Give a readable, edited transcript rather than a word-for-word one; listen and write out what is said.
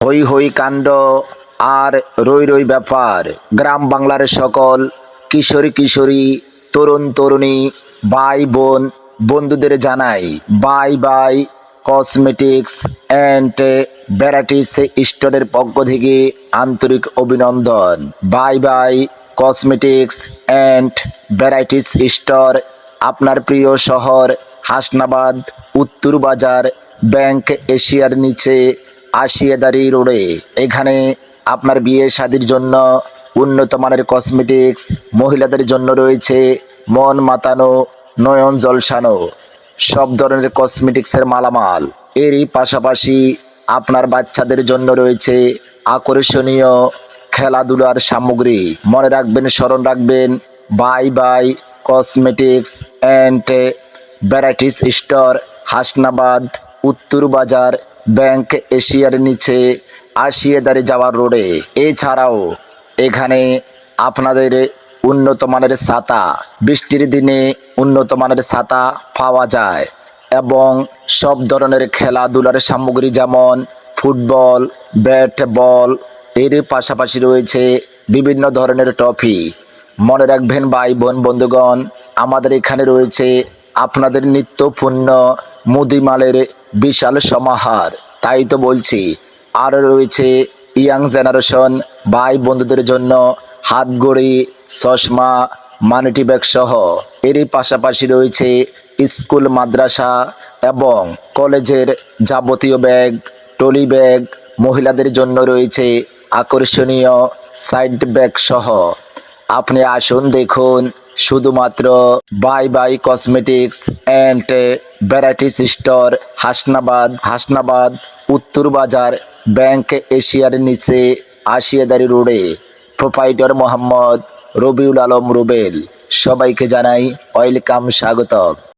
হই হই কাণ্ড আর রই রই ব্যাপার। গ্রাম বাংলার সকল কিশোরী কিশোরী, তরুণ তরুণী, ভাই বোন, বন্ধুদের জানাই bye bye cosmetics and varieties স্টোরের পক্ষ থেকে আন্তরিক অভিনন্দন। Bye bye cosmetics and varieties store, আপনার প্রিয় শহর হাসনাবাদ, উত্তর বাজার, ব্যাংক এশিয়ার নিচে, আশিয়াদারি রোডে। এখানে আপনার বিয়ে শাদির জন্য উন্নত মানের কসমেটিক্স, মহিলাদের জন্য রয়েছে মন মাতানো, নয়ন ঝলসানো সব ধরনের কসমেটিক্সের মালামাল। এরই পাশাপাশি আপনার বাচ্চাদের জন্য রয়েছে আকর্ষণীয় খেলাধুলার সামগ্রী। মনে রাখবেন, স্মরণ রাখবেন, bye bye cosmetics and varieties store, Hasnabad, উত্তর বাজার, ব্যাংক এশিয়ার নিচে, আশিয়াদারি যাওয়ার রোডে। এছাড়াও এখানে আপনাদের উন্নত মানের ছাতা, বৃষ্টির দিনে উন্নত মানের ছাতা পাওয়া যায় এবং সব ধরনের খেলাধুলার সামগ্রী যেমন ফুটবল, ব্যাট বল, এর পাশাপাশি রয়েছে বিভিন্ন ধরনের ট্রফি। মনে রাখবেন ভাই বোন বন্ধুগণ, আমাদের এখানে রয়েছে আপনাদের নিত্যপূর্ণ মুদিমালের বিশাল সমাহার। তাই তো বলছি, আর রয়েছে ইয়াং জেনারেশন ভাই বন্ধুদের জন্য হাতঘড়ি, চশমা, মানিটি ব্যাগ সহ। এরই পাশাপাশি রয়েছে স্কুল, মাদ্রাসা এবং কলেজের যাবতীয় ব্যাগ, ট্রলি ব্যাগ। মহিলাদের জন্য রয়েছে আকর্ষণীয় সাইড ব্যাগ সহ। আপনি আসুন, দেখুন, শুধুমাত্র bye bye cosmetics and varieties store, Hasnabad, উত্তর বাজার, ব্যাংক এশিয়ার নিচে, আশিয়াদারি রোডে। প্রোপাইটর মোহাম্মদ রবিউল আলম রুবেল। সবাইকে জানাই ওয়েলকাম, স্বাগত।